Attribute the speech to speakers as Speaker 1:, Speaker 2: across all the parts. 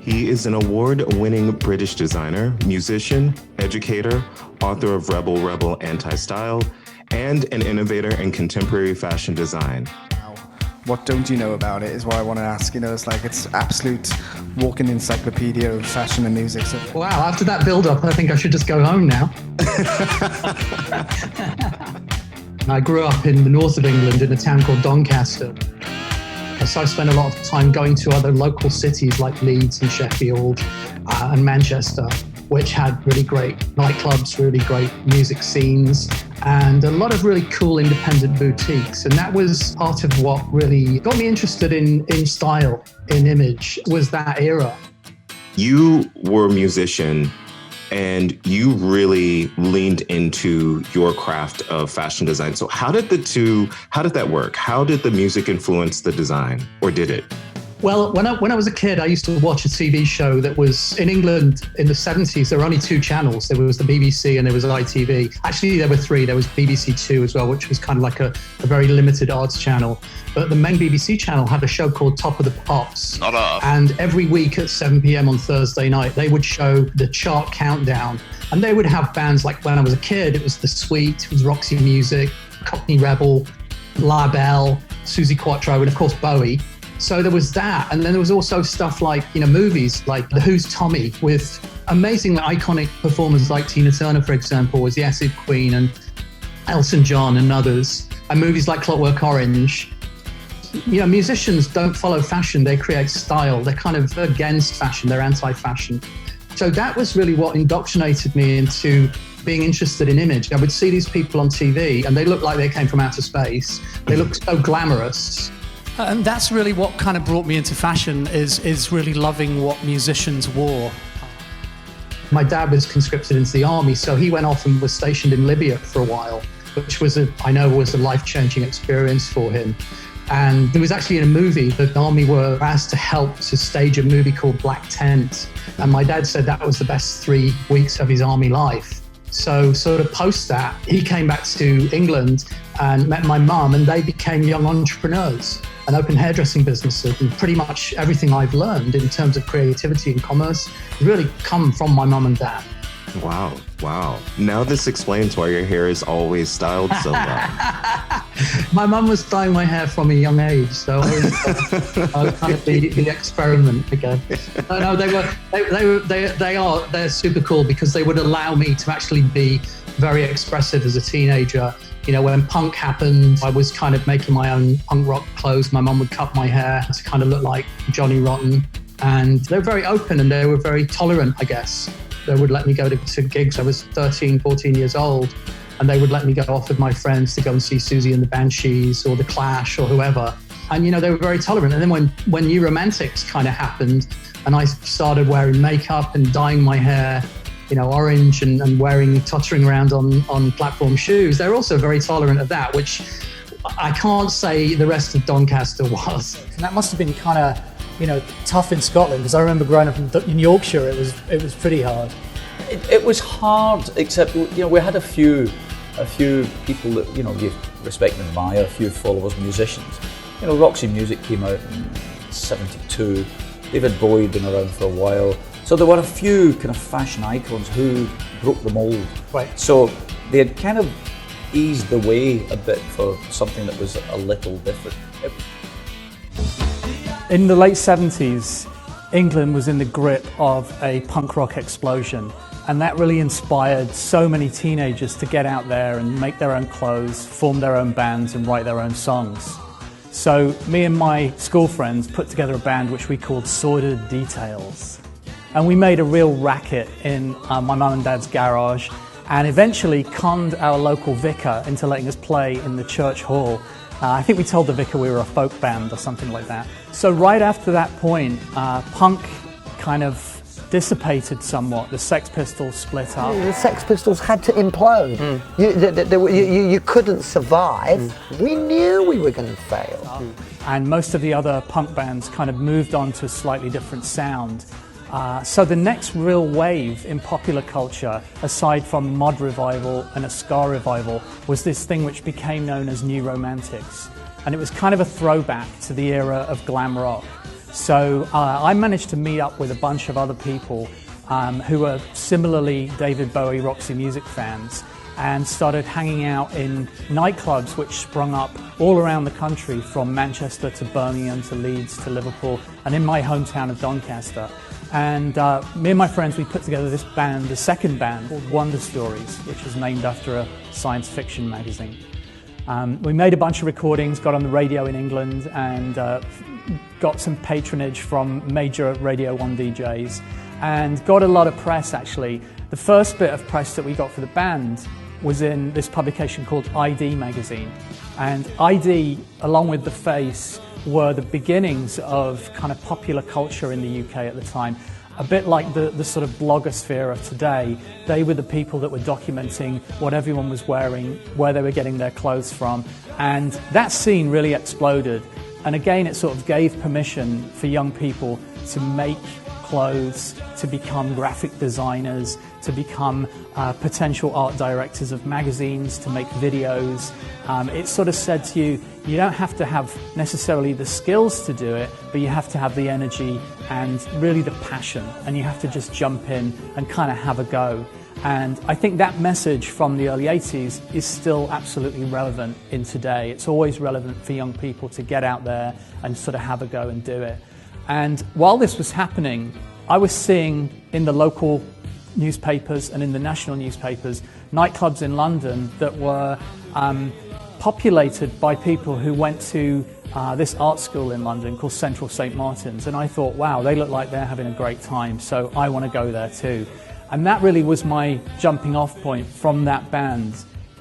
Speaker 1: He is an award-winning British designer, musician, educator, author of Rebel Rebel Anti-Style, and an innovator in contemporary fashion design.
Speaker 2: What don't you know about it is what I want to ask. You know, it's like it's absolute walking encyclopedia of fashion and music. So.
Speaker 3: Wow, after that build-up, I think I should just go home now. I grew up in the north of England in a town called Doncaster. So I spent a lot of time going to other local cities like Leeds and Sheffield and Manchester, which had really great nightclubs, really great music scenes, and a lot of really cool independent boutiques. And that was part of what really got me interested in style, in image, was that era.
Speaker 1: You were a musician and you really leaned into your craft of fashion design. So how did that work? How did the music influence the design, or did it?
Speaker 3: Well, when I was a kid, I used to watch a TV show that was in England in the 70s. There were only two channels. There was the BBC and there was ITV. Actually, there were three. There was BBC Two as well, which was kind of like a very limited arts channel. But the main BBC channel had a show called Top of the Pops.
Speaker 4: Not off.
Speaker 3: And every week at 7 p.m. on Thursday night, they would show the chart countdown. And they would have bands like, when I was a kid, it was The Sweet, it was Roxy Music, Cockney Rebel, La Belle, Suzi Quattro, and of course Bowie. So there was that. And then there was also stuff like, movies like The Who's Tommy, with amazing iconic performers like Tina Turner, for example, was the Acid Queen, and Elton John and others. And movies like Clockwork Orange. Musicians don't follow fashion, they create style. They're kind of against fashion, they're anti-fashion. So that was really what indoctrinated me into being interested in image. I would see these people on TV and they looked like they came from outer space. They looked so glamorous.
Speaker 5: And that's really what kind of brought me into fashion, is really loving what musicians wore.
Speaker 3: My dad was conscripted into the army, so he went off and was stationed in Libya for a while, which was a life-changing experience for him. And there was actually in a movie, the army were asked to help to stage a movie called Black Tent. And my dad said that was the best 3 weeks of his army life. So sort of post that, he came back to England and met my mum, and they became young entrepreneurs and opened hairdressing businesses. And pretty much everything I've learned in terms of creativity and commerce really come from my mum and dad.
Speaker 1: Wow. Now this explains why your hair is always styled so well.
Speaker 3: My mum was styling my hair from a young age, so I was kind of the experiment again. No, they're super cool because they would allow me to actually be very expressive as a teenager. When punk happened, I was kind of making my own punk rock clothes. My mum would cut my hair to kind of look like Johnny Rotten. And they were very open and they were very tolerant, I guess. They would let me go to gigs. I was 13, 14 years old, and they would let me go off with my friends to go and see Susie and the Banshees or The Clash or whoever. And, they were very tolerant. And then when New Romantics kind of happened and I started wearing makeup and dyeing my hair, orange and tottering around on platform shoes, they're also very tolerant of that, which I can't say the rest of Doncaster was.
Speaker 6: And that must have been kind of, tough in Scotland, because I remember growing up in Yorkshire, it was pretty hard.
Speaker 7: It was hard, except, we had a few people that, you respect and admire, a few followers, musicians. Roxy Music came out in 72, David Bowie had been around for a while. So there were a few kind of fashion icons who broke the mold.
Speaker 6: Right.
Speaker 7: So they had kind of eased the way a bit for something that was a little different.
Speaker 6: In the late 70s, England was in the grip of a punk rock explosion, and that really inspired so many teenagers to get out there and make their own clothes, form their own bands and write their own songs. So me and my school friends put together a band which we called Sordid Details. And we made a real racket in my mum and dad's garage, and eventually conned our local vicar into letting us play in the church hall. I think we told the vicar we were a folk band or something like that. So right after that point, punk kind of dissipated somewhat. The Sex Pistols split up.
Speaker 8: The Sex Pistols had to implode. You couldn't survive. We knew we were going to fail.
Speaker 6: And most of the other punk bands kind of moved on to a slightly different sound. So the next real wave in popular culture, aside from mod revival and a ska revival, was this thing which became known as New Romantics. And it was kind of a throwback to the era of glam rock. So I managed to meet up with a bunch of other people who were similarly David Bowie, Roxy Music fans, and started hanging out in nightclubs which sprung up all around the country, from Manchester to Birmingham to Leeds to Liverpool, and in my hometown of Doncaster. And me and my friends, we put together this band, the second band, called Wonder Stories, which was named after a science fiction magazine. We made a bunch of recordings, got on the radio in England, and got some patronage from major Radio 1 DJs, and got a lot of press, actually. The first bit of press that we got for the band was in this publication called ID magazine. And ID, along with The Face, were the beginnings of kind of popular culture in the UK at the time. A bit like the sort of blogosphere of today. They were the people that were documenting what everyone was wearing, where they were getting their clothes from. And that scene really exploded. And again, it sort of gave permission for young people to make clothes, to become graphic designers, to become potential art directors of magazines, to make videos. It sort of said to you, you don't have to have necessarily the skills to do it, but you have to have the energy and really the passion, and you have to just jump in and kind of have a go. And I think that message from the early 80s is still absolutely relevant in today. It's always relevant for young people to get out there and sort of have a go and do it. And while this was happening, I was seeing in the local newspapers and in the national newspapers nightclubs in London that were populated by people who went to this art school in London called Central St. Martin's. And I thought, wow, they look like they're having a great time, so I want to go there too. And that really was my jumping off point from that band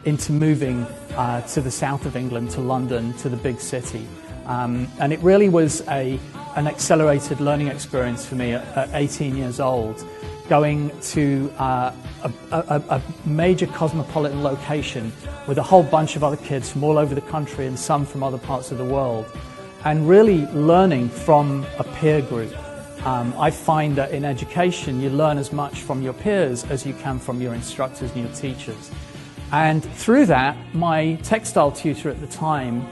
Speaker 6: into moving to the south of England, to London, to the big city. And it really was an accelerated learning experience for me at 18 years old, going to a major cosmopolitan location with a whole bunch of other kids from all over the country and some from other parts of the world, and really learning from a peer group. I find that in education you learn as much from your peers as you can from your instructors and your teachers. And through that, my textile tutor at the time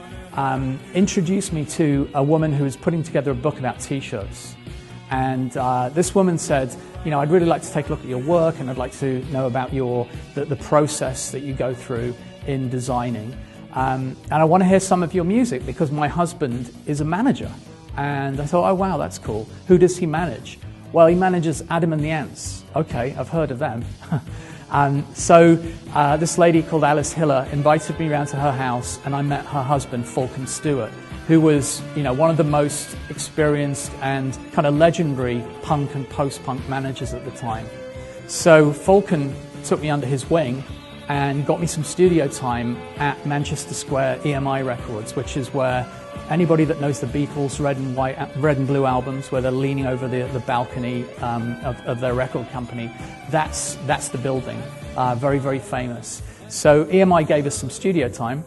Speaker 6: introduced me to a woman who was putting together a book about t-shirts. And this woman said, you know, I'd really like to take a look at your work, and I'd like to know about the process that you go through in designing. And I want to hear some of your music because my husband is a manager. And I thought, oh wow, that's cool. Who does he manage? Well, he manages Adam and the Ants. Okay, I've heard of them. So this lady called Alice Hiller invited me around to her house, and I met her husband, Falcon Stewart, who was, you know, one of the most experienced and kind of legendary punk and post-punk managers at the time. So Falcon took me under his wing and got me some studio time at Manchester Square EMI Records, which is where anybody that knows the Beatles' red and blue albums, where they're leaning over the balcony of their record company, that's the building. Very, very famous. So EMI gave us some studio time.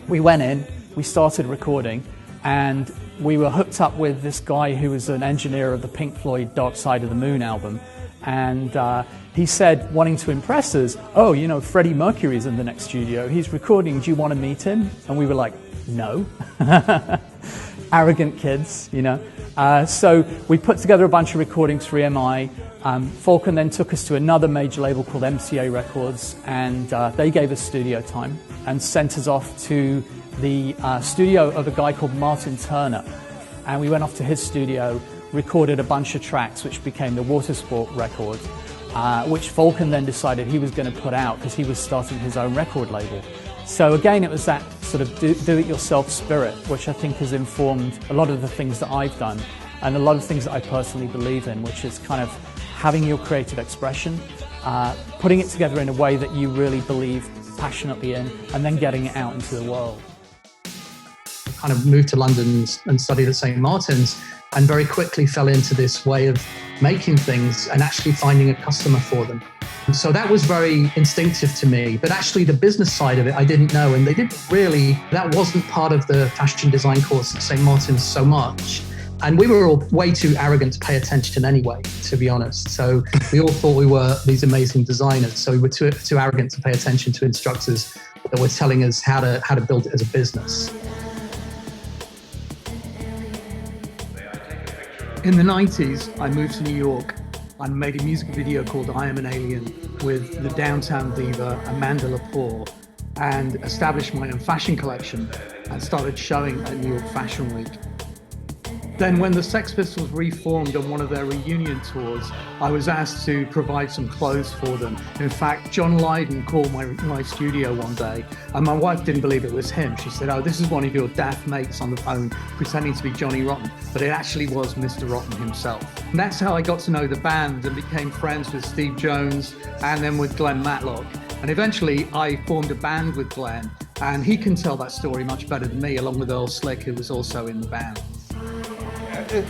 Speaker 6: We went in, we started recording, and we were hooked up with this guy who was an engineer of the Pink Floyd Dark Side of the Moon album. And he said, wanting to impress us, oh, you know, Freddie Mercury's in the next studio. He's recording. Do you want to meet him? And we were like, no. Arrogant kids, you know. So we put together a bunch of recordings for EMI. Falcon then took us to another major label called MCA Records, and they gave us studio time and sent us off to the studio of a guy called Martin Turner. And we went off to his studio, recorded a bunch of tracks, which became the Watersport record, which Falcon then decided he was going to put out because he was starting his own record label. So again, it was that sort of do-it-yourself spirit, which I think has informed a lot of the things that I've done and a lot of things that I personally believe in, which is kind of having your creative expression, putting it together in a way that you really believe passionately in, and then getting it out into the world.
Speaker 3: I kind of moved to London and studied at St. Martin's, and very quickly fell into this way of making things and actually finding a customer for them. So that was very instinctive to me, but actually the business side of it I didn't know, and that wasn't part of the fashion design course at St. Martin's so much. And we were all way too arrogant to pay attention anyway, to be honest. So we all thought we were these amazing designers, so we were too arrogant to pay attention to instructors that were telling us how to build it as a business. In the 90s, I moved to New York and made a music video called I Am an Alien with the downtown diva Amanda Lepore, and established my own fashion collection and started showing at New York Fashion Week. Then when the Sex Pistols reformed on one of their reunion tours, I was asked to provide some clothes for them. In fact, John Lydon called my studio one day, and my wife didn't believe it was him. She said, "Oh, this is one of your daft mates on the phone pretending to be Johnny Rotten," but it actually was Mr. Rotten himself. And that's how I got to know the band and became friends with Steve Jones and then with Glen Matlock. And eventually I formed a band with Glen, and he can tell that story much better than me, along with Earl Slick, who was also in the band.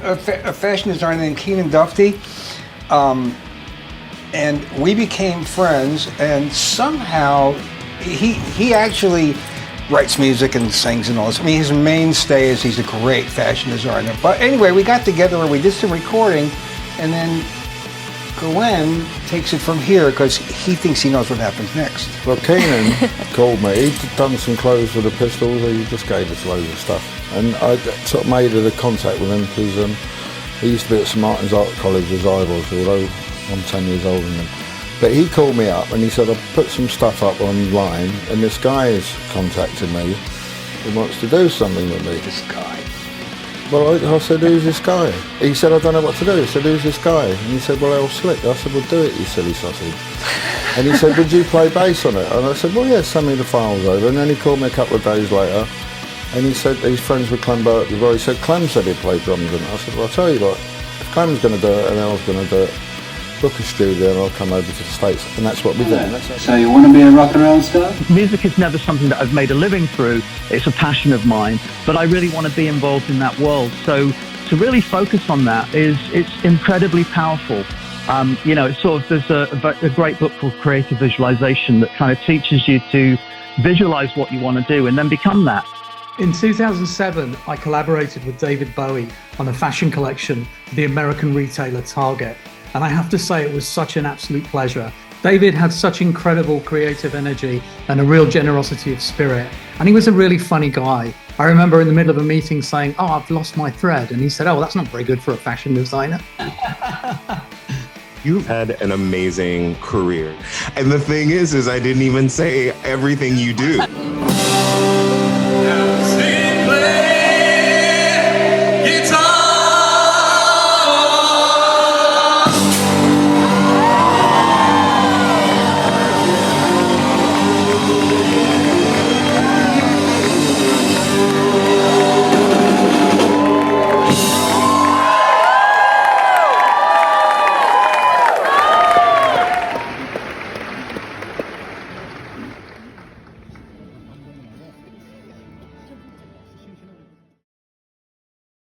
Speaker 4: A fashion designer named Keanan Duffty, and we became friends, and somehow he actually writes music and sings and all this. I mean, his mainstay is he's a great fashion designer. But anyway, we got together and we did some recording, and then Glen takes it from here because he thinks he knows what happens next.
Speaker 9: Well, Keanan called me. He'd done some clothes for the Pistols. He just gave us loads of stuff. And I sort of made a contact with him because he used to be at St Martin's Art College as I was, although I'm 10 years older than him. But he called me up and he said, "I've put some stuff up online and this guy has contacted me who wants to do something with me."
Speaker 4: This guy.
Speaker 9: Well, I said, "Who's this guy?" He said, "I don't know what to do." I said, "Who's this guy?" And he said, "Well, Earl Slick." I said, "Well, do it, you silly sausage." And he said, "Would you play bass on it?" And I said, "Well, yeah, send me the files over." And then he called me a couple of days later and he said he's friends with Clem Burke as well. He said Clem said he'd play drums in it. I said, "Well, I'll tell you what, if Clem's going to do it and Earl's going to do it, book a studio and I'll come over to the States." And that's what we did.
Speaker 10: So you want to be a rock and roll star?
Speaker 11: Music is never something that I've made a living through. It's a passion of mine, but I really want to be involved in that world. So to really focus on that it's incredibly powerful. It's sort of, there's a great book called Creative Visualization that kind of teaches you to visualize what you want to do and then become that.
Speaker 3: In 2007, I collaborated with David Bowie on a fashion collection for the American retailer Target. And I have to say, it was such an absolute pleasure. David had such incredible creative energy and a real generosity of spirit. And he was a really funny guy. I remember in the middle of a meeting saying, "Oh, I've lost my thread." And he said, "Oh, that's not very good for a fashion designer."
Speaker 1: You had an amazing career. And the thing is I didn't even say everything you do.